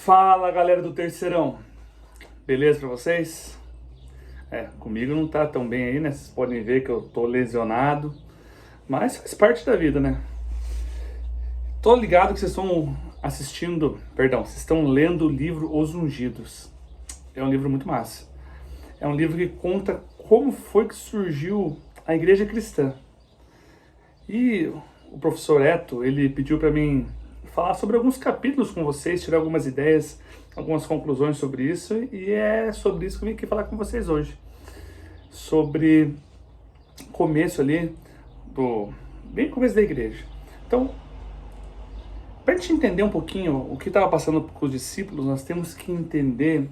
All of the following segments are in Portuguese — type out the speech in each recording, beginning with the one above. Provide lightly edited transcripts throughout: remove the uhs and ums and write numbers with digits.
Fala, galera do Terceirão, beleza pra vocês? Comigo não tá tão bem aí, né? Vocês podem ver que eu tô lesionado, mas faz parte da vida, né? Tô ligado que vocês estão vocês estão lendo o livro Os Ungidos. É um livro muito massa. É um livro que conta como foi que surgiu a igreja cristã. E o professor Eto, ele pediu pra mim falar sobre alguns capítulos com vocês, tirar algumas ideias, algumas conclusões sobre isso, e é sobre isso que eu vim aqui falar com vocês hoje. Sobre o começo ali, bem começo da igreja. Então, para a gente entender um pouquinho o que estava passando com os discípulos, nós temos que entender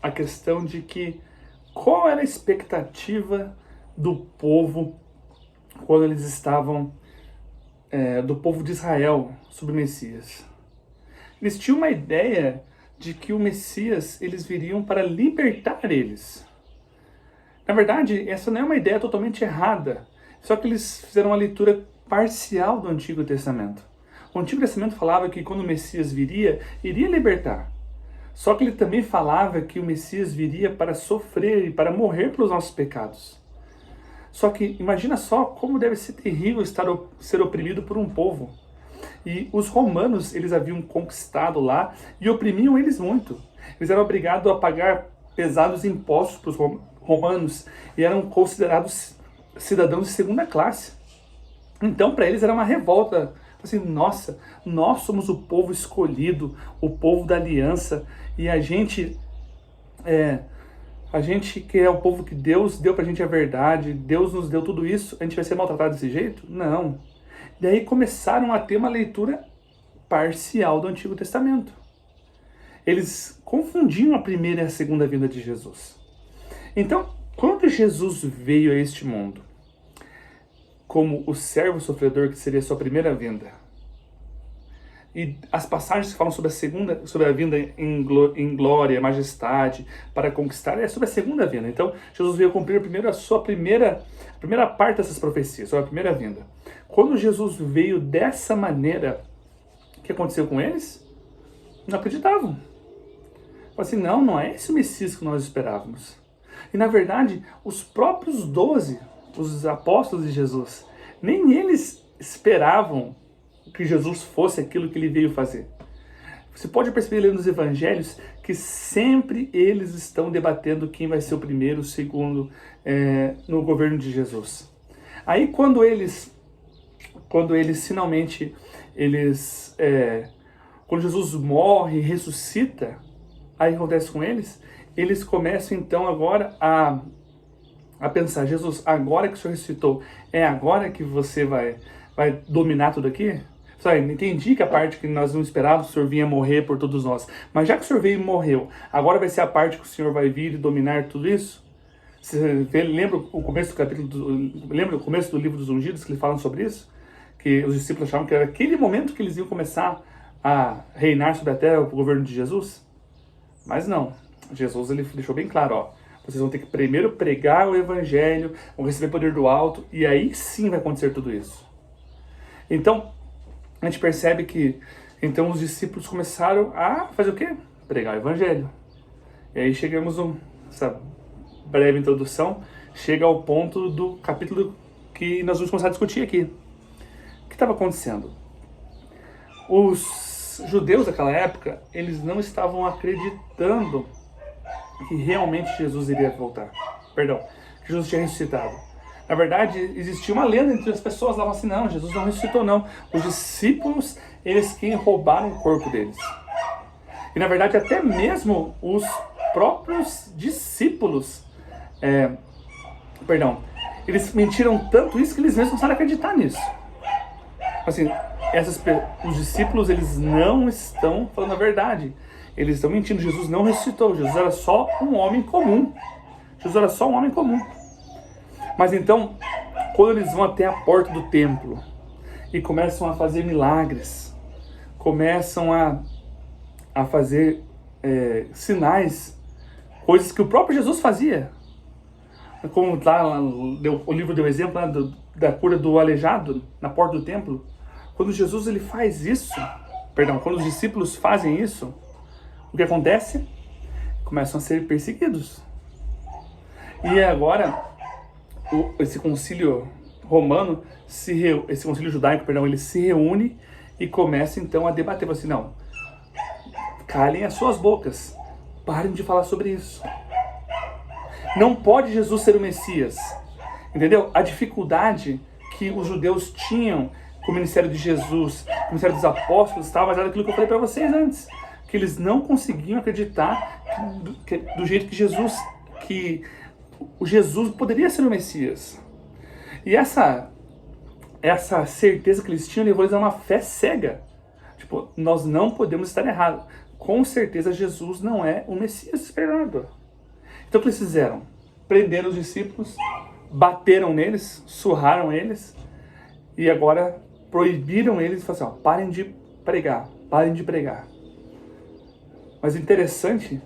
a questão de que qual era a expectativa do povo quando eles estavam do povo de Israel sobre o Messias. Eles tinham uma ideia de que o Messias eles viriam para libertar eles. Na verdade, essa não é uma ideia totalmente errada, só que eles fizeram uma leitura parcial do Antigo Testamento. O Antigo Testamento falava que quando o Messias viria, iria libertar. Só que ele também falava que o Messias viria para sofrer e para morrer pelos nossos pecados. Só que imagina só como deve ser terrível ser oprimido por um povo. E os romanos, eles haviam conquistado lá e oprimiam eles muito. Eles eram obrigados a pagar pesados impostos para os romanos e eram considerados cidadãos de segunda classe. Então, para eles era uma revolta. Assim, nossa, nós somos o povo escolhido, o povo da aliança, e a gente que é o povo que Deus deu pra gente a verdade, Deus nos deu tudo isso, a gente vai ser maltratado desse jeito? Não. Daí começaram a ter uma leitura parcial do Antigo Testamento. Eles confundiam a primeira e a segunda vinda de Jesus. Então, quando Jesus veio a este mundo, como o servo sofredor, que seria a sua primeira vinda, e as passagens que falam sobre a vinda em glória, majestade, para conquistar, é sobre a segunda vinda. Então, Jesus veio cumprir primeiro a primeira parte dessas profecias, sobre a primeira vinda. Quando Jesus veio dessa maneira, o que aconteceu com eles? Não acreditavam. Falaram assim, não é esse o Messias que nós esperávamos. E na verdade, os próprios 12, os apóstolos de Jesus, nem eles esperavam que Jesus fosse aquilo que ele veio fazer. Você pode perceber lendo os evangelhos que sempre eles estão debatendo quem vai ser o primeiro, o segundo no governo de Jesus. Aí quando finalmente quando Jesus morre e ressuscita, aí acontece com eles começam então agora a pensar, Jesus, agora que o Senhor ressuscitou, é agora que você vai dominar tudo aqui? Sabe, entendi que a parte que nós não esperávamos, o Senhor vinha morrer por todos nós. Mas já que o Senhor veio e morreu, agora vai ser a parte que o Senhor vai vir e dominar tudo isso? Você lembra o começo lembra o começo do livro dos Ungidos, que eles falam sobre isso? Que os discípulos achavam que era aquele momento que eles iam começar a reinar sobre a terra, o governo de Jesus? Mas não. Jesus ele deixou bem claro, vocês vão ter que primeiro pregar o evangelho, vão receber poder do alto, e aí sim vai acontecer tudo isso. Então, a gente percebe que então os discípulos começaram a fazer o quê? Pregar o evangelho. E aí chegamos essa breve introdução, chega ao ponto do capítulo que nós vamos começar a discutir aqui. O que estava acontecendo? Os judeus daquela época, eles não estavam acreditando que realmente Jesus iria voltar. Perdão, que Jesus tinha ressuscitado. Na verdade, existia uma lenda entre as pessoas, lá assim, não, Jesus não ressuscitou não. Os discípulos, eles quem roubaram o corpo deles. E na verdade, até mesmo os próprios discípulos, eles mentiram tanto isso que eles mesmos começaram a acreditar nisso. Assim, os discípulos, eles não estão falando a verdade. Eles estão mentindo, Jesus não ressuscitou, Jesus era só um homem comum. Jesus era só um homem comum. Mas então, quando eles vão até a porta do templo e começam a fazer milagres, começam a fazer sinais, coisas que o próprio Jesus fazia. Como lá o livro deu exemplo da cura do aleijado na porta do templo. Quando Jesus ele faz isso, quando os discípulos fazem isso, O que acontece? Começam a ser perseguidos. E agora, esse concílio romano, esse concílio judaico, perdão, ele se reúne e começa então a debater. Assim, não, calem as suas bocas, parem de falar sobre isso. Não pode Jesus ser o Messias, entendeu? A dificuldade que os judeus tinham com o ministério de Jesus, com o ministério dos apóstolos, estava baseado naquilo que eu falei para vocês antes, que eles não conseguiam acreditar do jeito que o Jesus poderia ser o Messias. E essa certeza que eles tinham levou eles a uma fé cega. Tipo, nós não podemos estar errados. Com certeza Jesus não é o Messias esperado. Então o que eles fizeram? Prenderam os discípulos, bateram neles, surraram eles e agora proibiram eles de falar assim, parem de pregar, parem de pregar. Mas o interessante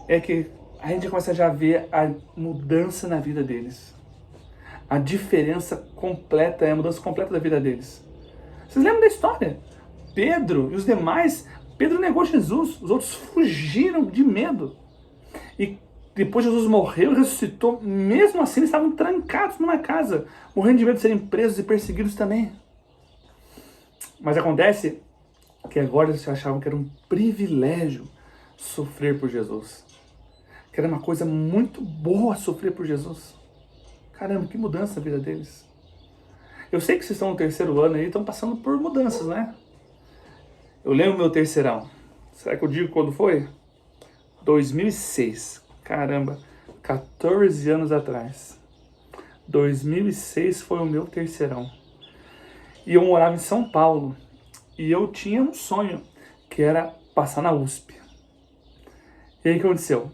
é que a gente começa já a ver a mudança na vida deles. A diferença completa, a mudança completa da vida deles. Vocês lembram da história? Pedro e os demais, Pedro negou Jesus, os outros fugiram de medo. E depois Jesus morreu e ressuscitou, mesmo assim eles estavam trancados numa casa, morrendo de medo de serem presos e perseguidos também. Mas acontece que agora eles achavam que era um privilégio sofrer por Jesus. Que era uma coisa muito boa sofrer por Jesus. Caramba, que mudança na vida deles. Eu sei que vocês estão no terceiro ano aí, estão passando por mudanças, né? Eu lembro meu terceirão. Será que eu digo quando foi? 2006. Caramba, 14 anos atrás. 2006 foi o meu terceirão. E eu morava em São Paulo. E eu tinha um sonho, que era passar na USP. E aí o que aconteceu?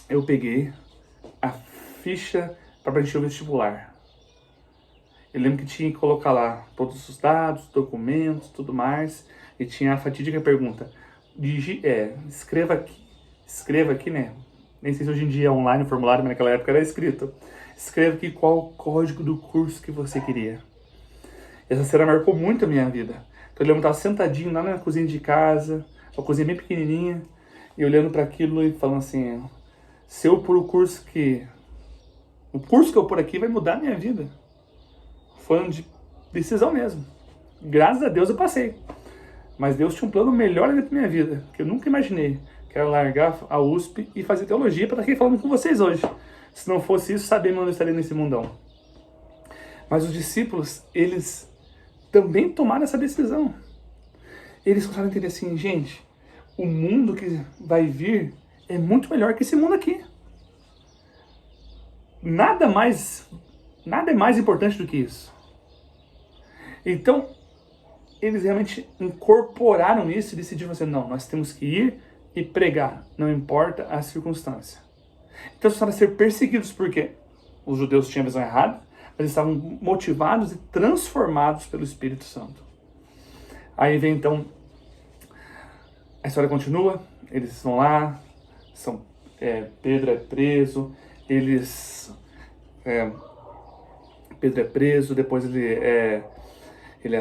Eu peguei a ficha para preencher o vestibular. Eu lembro que tinha que colocar lá todos os dados, documentos, tudo mais. E tinha a fatídica pergunta. Escreva aqui, né? Nem sei se hoje em dia é online o formulário, mas naquela época era escrito. Escreva aqui qual o código do curso que você queria. Essa cena marcou muito a minha vida. Então eu lembro que eu estava sentadinho lá na cozinha de casa, uma cozinha bem pequenininha, e olhando para aquilo e falando assim, se eu pôr o curso que eu pôr aqui vai mudar a minha vida. Foi de decisão mesmo. Graças a Deus eu passei. Mas Deus tinha um plano melhor ainda para minha vida, que eu nunca imaginei. Que era largar a USP e fazer teologia para estar aqui falando com vocês hoje. Se não fosse isso, sabemos onde eu estaria nesse mundão. Mas os discípulos, eles também tomaram essa decisão. Eles começaram a entender assim, gente, o mundo que vai vir é muito melhor que esse mundo aqui. Nada é mais importante do que isso. Então, eles realmente incorporaram isso e decidiram assim, não, nós temos que ir e pregar, não importa a circunstância. Então eles começaram a ser perseguidos porque os judeus tinham a visão errada, mas eles estavam motivados e transformados pelo Espírito Santo. Aí vem então, a história continua, eles vão lá, Pedro é preso, Pedro é preso, depois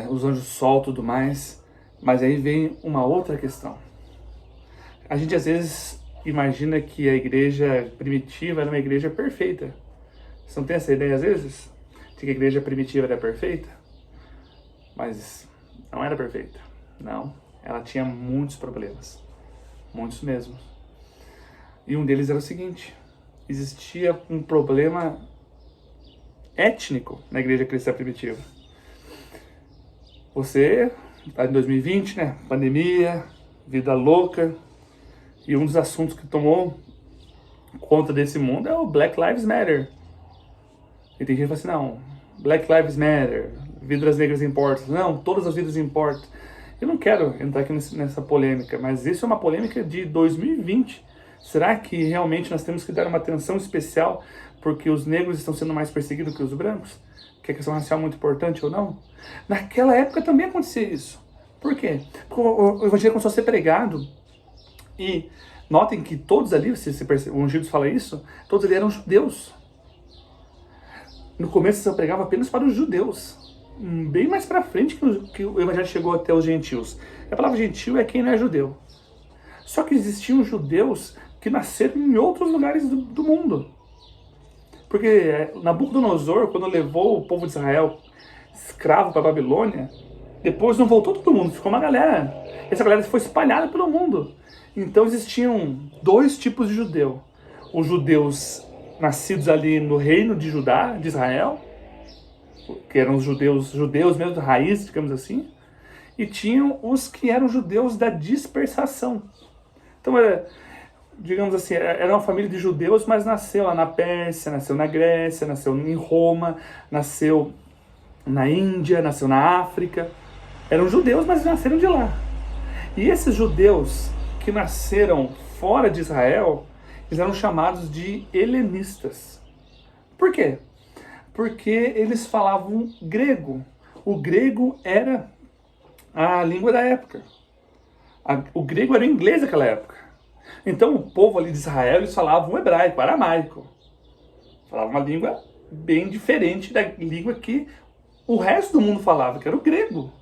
os anjos soltam e tudo mais, mas aí vem uma outra questão. A gente às vezes imagina que a igreja primitiva era uma igreja perfeita. Você não tem essa ideia às vezes? De que a igreja primitiva era perfeita? Mas não era perfeita. Não. Ela tinha muitos problemas. Muitos mesmo. E um deles era o seguinte. Existia um problema étnico na igreja cristã primitiva. Você está em 2020, né? Pandemia, vida louca. E um dos assuntos que tomou conta desse mundo é o Black Lives Matter. E tem gente que fala assim, não, Black Lives Matter, vidas negras importam. Não, todas as vidas importam. Eu não quero entrar aqui nessa polêmica, mas isso é uma polêmica de 2020. Será que realmente nós temos que dar uma atenção especial porque os negros estão sendo mais perseguidos que os brancos? Que a questão racial é muito importante ou não? Naquela época também acontecia isso. Por quê? Porque o evangelho começou a ser pregado. E notem que todos ali, o Ungidos fala isso, todos ali eram judeus. No começo você pregava apenas para os judeus. Bem mais para frente que o evangelho chegou até os gentios. A palavra gentil é quem não é judeu. Só que existiam judeus que nasceram em outros lugares do mundo. Porque Nabucodonosor, quando levou o povo de Israel escravo para a Babilônia, depois não voltou todo mundo, ficou uma galera. Essa galera foi espalhada pelo mundo. Então existiam dois tipos de judeu. Os judeus nascidos ali no reino de Judá, de Israel, que eram os judeus mesmo, da raiz, digamos assim, e tinham os que eram judeus da dispersação. Então, digamos assim, era uma família de judeus, mas nasceu lá na Pérsia, nasceu na Grécia, nasceu em Roma, nasceu na Índia, nasceu na África. Eram judeus, mas nasceram de lá. E esses judeus que nasceram fora de Israel, eles eram chamados de helenistas. Por quê? Porque eles falavam grego. O grego era a língua da época. O grego era o inglês daquela época. Então o povo ali de Israel, eles falavam hebraico, aramaico. Falavam uma língua bem diferente da língua que o resto do mundo falava, que era o grego.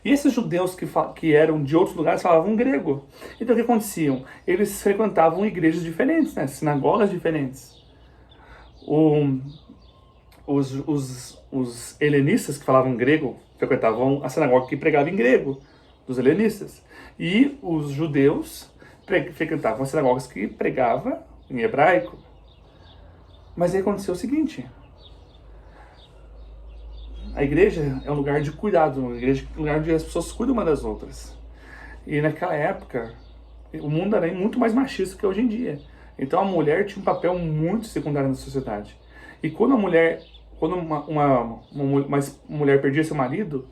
E esses judeus que eram de outros lugares falavam grego. Então o que aconteciam? Eles frequentavam igrejas diferentes, né? Sinagogas diferentes. Os helenistas que falavam grego frequentavam a sinagoga que pregava em grego, dos helenistas. E os judeus frequentavam as sinagogas que pregavam em hebraico. Mas aí aconteceu o seguinte: a igreja é um lugar de cuidado, uma igreja é um lugar onde as pessoas cuidam uma das outras. E naquela época, o mundo era muito mais machista que hoje em dia. Então a mulher tinha um papel muito secundário na sociedade. E quando uma mulher perdia seu marido,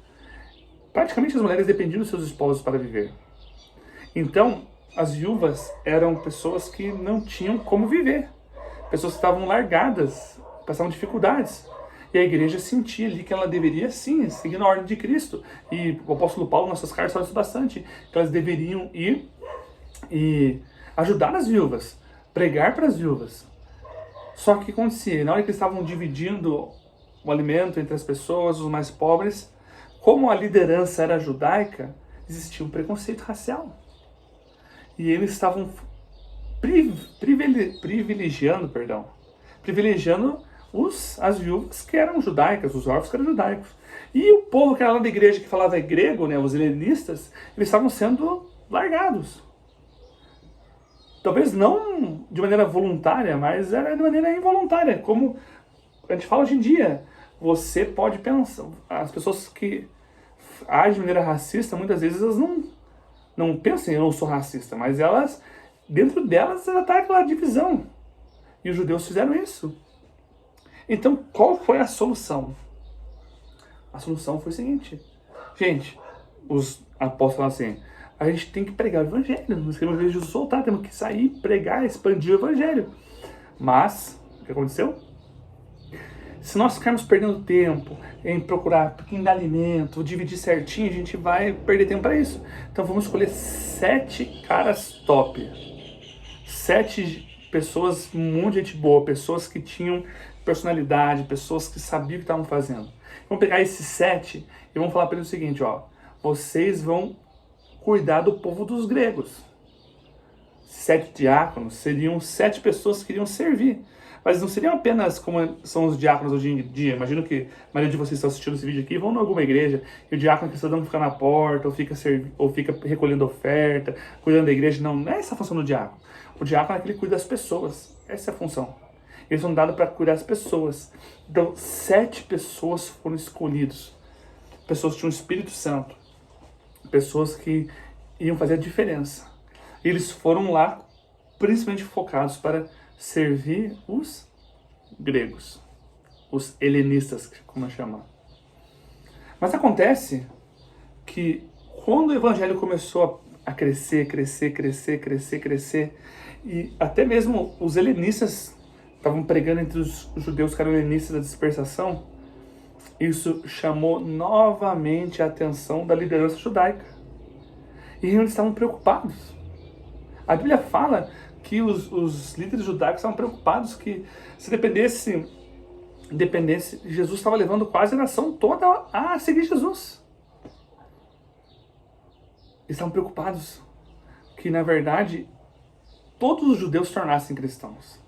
praticamente as mulheres dependiam dos seus esposos para viver. Então, as viúvas eram pessoas que não tinham como viver. Pessoas que estavam largadas, passavam dificuldades. E a igreja sentia ali que ela deveria, sim, seguir na ordem de Cristo. E o apóstolo Paulo, nas suas cartas, fala isso bastante. Que elas deveriam ir e ajudar as viúvas, pregar para as viúvas. Só que acontecia, na hora que eles estavam dividindo o alimento entre as pessoas, os mais pobres, como a liderança era judaica, existia um preconceito racial. E eles estavam privilegiando as viúvas que eram judaicas, os órfãos que eram judaicos. E o povo que era lá da igreja que falava grego, né, os helenistas, eles estavam sendo largados. Talvez não de maneira voluntária, mas era de maneira involuntária. Como a gente fala hoje em dia, você pode pensar, as pessoas que agem de maneira racista, muitas vezes elas não pensam eu não sou racista, mas elas, dentro delas, já está aquela divisão. E os judeus fizeram isso. Então, qual foi a solução? A solução foi o seguinte: gente, os apóstolos falaram assim, a gente tem que pregar o evangelho, nós queremos ver Jesus soltar, temos que sair, pregar, expandir o evangelho. Mas, o que aconteceu? Se nós ficarmos perdendo tempo em procurar quem dá alimento, dividir certinho, a gente vai perder tempo para isso. Então vamos escolher 7 caras top. 7 pessoas, muito gente boa, pessoas que tinham personalidade, pessoas que sabiam o que estavam fazendo. Vamos pegar esses 7 e vamos falar para eles o seguinte, ó: vocês vão cuidar do povo dos gregos. 7 diáconos seriam 7 pessoas que iriam servir. Mas não seriam apenas como são os diáconos hoje em dia. Imagino que a maioria de vocês que estão assistindo esse vídeo aqui vão em alguma igreja e o diácono que está dando ficar na porta, ou fica recolhendo oferta, cuidando da igreja. Não é essa a função do diácono. O diácono é aquele que cuida das pessoas. Essa é a função. Eles são dados para cuidar das pessoas. Então, 7 pessoas foram escolhidos. Pessoas que tinham o Espírito Santo. Pessoas que iam fazer a diferença. E eles foram lá, principalmente focados para servir os gregos, os helenistas, como eu chamo. Mas acontece que quando o evangelho começou a crescer, e até mesmo os helenistas estavam pregando entre os judeus que eram helenistas da dispersação, isso chamou novamente a atenção da liderança judaica. E eles estavam preocupados. A Bíblia fala que os líderes judaicos estavam preocupados que se dependesse, Jesus estava levando quase a nação toda a seguir Jesus. Eles estavam preocupados que, na verdade, todos os judeus se tornassem cristãos.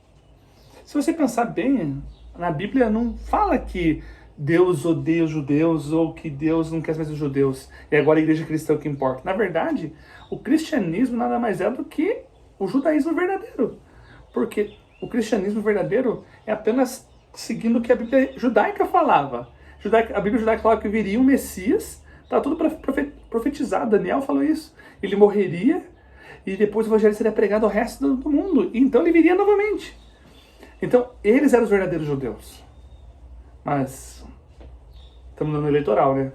Se você pensar bem, na Bíblia não fala que Deus odeia os judeus ou que Deus não quer mais os judeus e agora a igreja cristã é o que importa. Na verdade, o cristianismo nada mais é do que o judaísmo verdadeiro. Porque o cristianismo verdadeiro é apenas seguindo o que a Bíblia judaica falava. A Bíblia judaica falava que viria um Messias, estava tudo profetizado, Daniel falou isso. Ele morreria e depois o evangelho seria pregado ao resto do mundo. E então ele viria novamente. Então, eles eram os verdadeiros judeus. Mas estamos no ano eleitoral, né?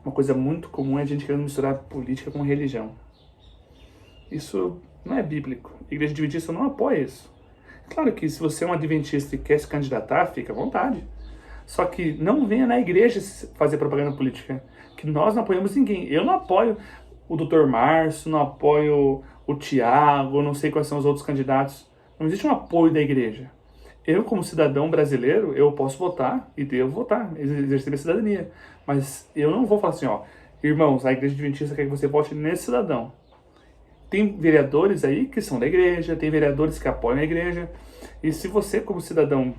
Uma coisa muito comum é a gente querendo misturar política com religião. Isso não é bíblico. A Igreja Adventista não apoia isso. Claro que se você é um adventista e quer se candidatar, fica à vontade. Só que não venha na igreja fazer propaganda política. Que nós não apoiamos ninguém. Eu não apoio o Dr. Márcio, não apoio o Tiago, não sei quais são os outros candidatos. Não existe um apoio da igreja. Eu, como cidadão brasileiro, eu posso votar e devo votar, exercer minha cidadania. Mas eu não vou falar assim, ó, irmãos, a Igreja Adventista quer que você vote nesse cidadão. Tem vereadores aí que são da igreja, tem vereadores que apoiam a igreja. E se você, como cidadão,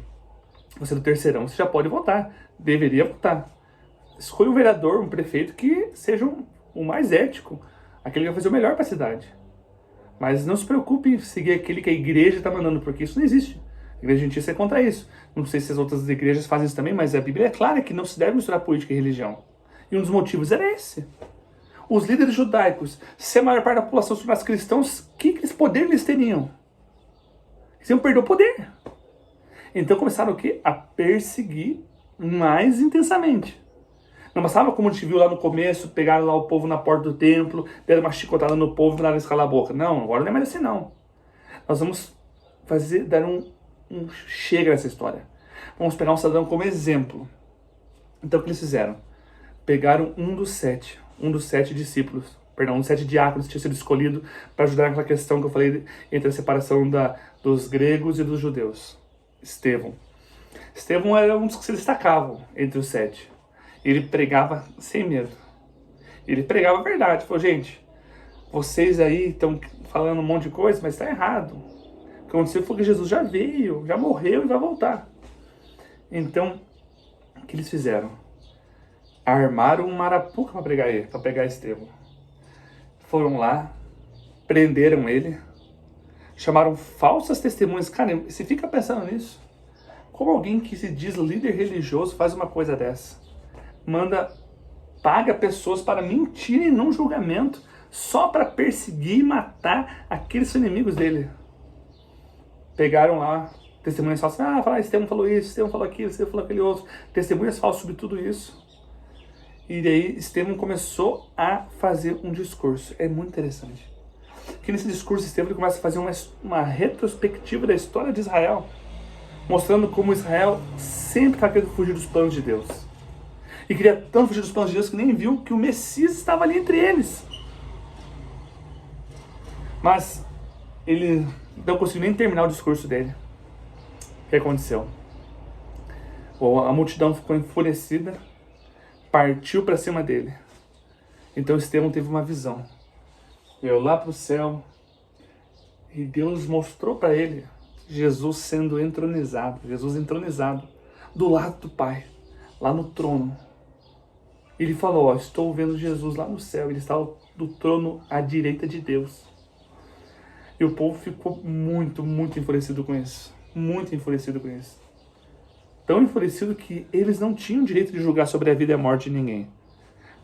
você é do terceirão, você já pode votar. Deveria votar. Escolha um vereador, um prefeito que seja o mais ético, aquele que vai fazer o melhor para a cidade. Mas não se preocupe em seguir aquele que a igreja está mandando, porque isso não existe. A Igreja Adventista é contra isso. Não sei se as outras igrejas fazem isso também, mas a Bíblia é clara que não se deve misturar política e religião. E um dos motivos era esse. Os líderes judaicos, se a maior parte da população se tornasse cristãos, que poder eles teriam? Eles iam perder o poder. Então começaram o quê? A perseguir mais intensamente. Não bastava, como a gente viu lá no começo, pegaram lá o povo na porta do templo, deram uma chicotada no povo e mandaram eles calar a boca. Não, agora não é mais assim não. Nós vamos dar um chega nessa história. Vamos pegar um cidadão como exemplo. Então o que eles fizeram? Pegaram um dos sete discípulos, perdão, um dos 7 diáconos que tinha sido escolhido para ajudar naquela questão que eu falei entre a separação dos gregos e dos judeus. Estevão era um dos que se destacavam entre os 7. Ele pregava sem medo. Ele pregava a verdade. Falou, gente, vocês aí estão falando um monte de coisa, mas está errado. O que aconteceu foi que Jesus já veio, já morreu e vai voltar. Então, o que eles fizeram? Armaram uma arapuca para pegar Estevão. Foram lá, prenderam ele, chamaram falsas testemunhas. Cara, você fica pensando nisso? Como alguém que se diz líder religioso faz uma coisa dessa? Paga pessoas para mentirem num julgamento só para perseguir e matar aqueles inimigos dele. Pegaram lá testemunhas falsas. Estevão falou isso, Estevão falou aquilo, Estevão falou aquele outro. Testemunhas falsas sobre tudo isso. E daí Estevão começou a fazer um discurso. É muito interessante. Que nesse discurso Estevão começa a fazer uma retrospectiva da história de Israel, mostrando como Israel sempre está querendo fugir dos planos de Deus. E queria tanto fugir dos planos de Deus que nem viu que o Messias estava ali entre eles. Mas ele não conseguiu nem terminar o discurso dele. O que aconteceu? A multidão ficou enfurecida, partiu para cima dele. Então Estevão teve uma visão. Veio lá para o céu e Deus mostrou para ele Jesus sendo entronizado, do lado do Pai, lá no trono. Ele falou, estou vendo Jesus lá no céu, ele estava do trono à direita de Deus. E o povo ficou muito, muito enfurecido com isso. Muito enfurecido com isso. Tão enfurecido que eles não tinham direito de julgar sobre a vida e a morte de ninguém.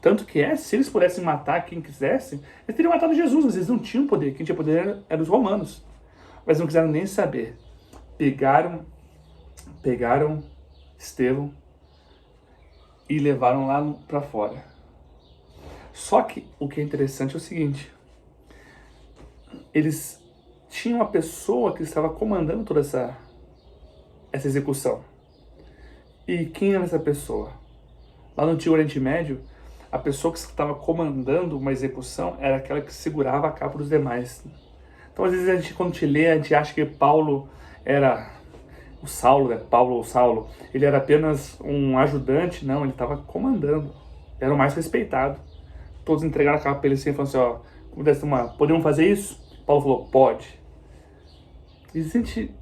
Tanto que se eles pudessem matar quem quisessem, eles teriam matado Jesus, mas eles não tinham poder. Quem tinha poder eram os romanos. Mas não quiseram nem saber. Pegaram Estevão e levaram lá para fora. Só que o que é interessante é o seguinte. Eles tinham uma pessoa que estava comandando toda essa execução. E quem era essa pessoa? Lá no Antigo Oriente Médio, a pessoa que estava comandando uma execução era aquela que segurava a capa dos demais. Então, às vezes, a gente, quando te lê, a gente acha que Paulo era o Saulo, né? Paulo ou Saulo. Ele era apenas um ajudante. Não, ele estava comandando. Era o mais respeitado. Todos entregaram a capa para ele assim e falaram assim, Podemos fazer isso? Paulo falou, pode. E a gente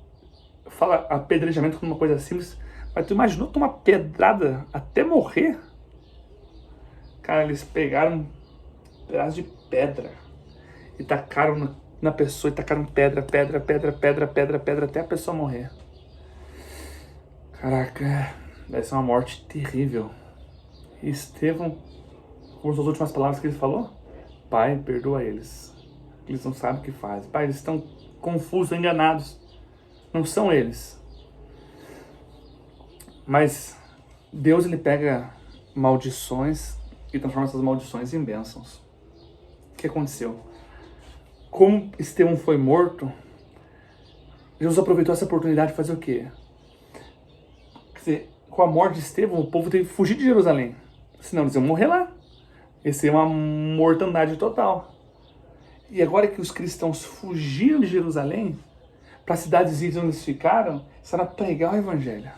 fala apedrejamento como uma coisa simples, mas tu imaginou tomar pedrada até morrer? Cara, eles pegaram um pedaço de pedra e tacaram na pessoa, e tacaram pedra, até a pessoa morrer. Caraca, deve ser uma morte terrível. E Estevão, como as últimas palavras que ele falou? Pai, perdoa eles. Eles não sabem o que fazem. Pai, eles estão confusos, enganados. Não são eles. Mas Deus, ele pega maldições e transforma essas maldições em bênçãos. O que aconteceu? Como Estevão foi morto, Jesus aproveitou essa oportunidade de fazer o quê? Quer dizer, com a morte de Estevão, o povo teve que fugir de Jerusalém. Senão eles iam morrer lá. Ia ser uma mortandade total. E agora que os cristãos fugiram de Jerusalém, para as cidades onde eles ficaram, era pregar o evangelho.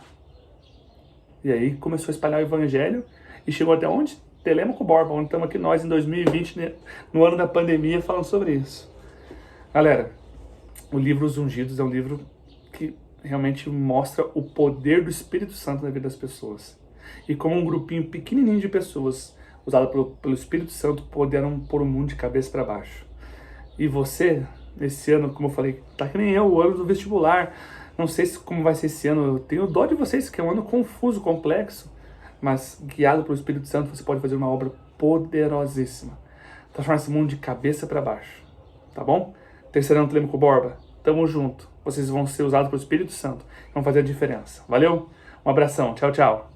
E aí começou a espalhar o evangelho e chegou até onde? Telêmaco Borba, onde estamos aqui nós em 2020, no ano da pandemia, falando sobre isso. Galera, o livro Os Ungidos é um livro que realmente mostra o poder do Espírito Santo na vida das pessoas. E como um grupinho pequenininho de pessoas, usado pelo Espírito Santo, puderam pôr o mundo de cabeça para baixo. E você, esse ano, como eu falei, tá que nem eu, o ano do vestibular. Não sei como vai ser esse ano. Eu tenho dó de vocês, que é um ano confuso, complexo. Mas guiado pelo Espírito Santo, você pode fazer uma obra poderosíssima. Transformar esse mundo de cabeça para baixo. Tá bom? Terceirão Telêmaco Borba, tamo junto. Vocês vão ser usados pelo Espírito Santo. Vão fazer a diferença. Valeu? Um abração. Tchau, tchau.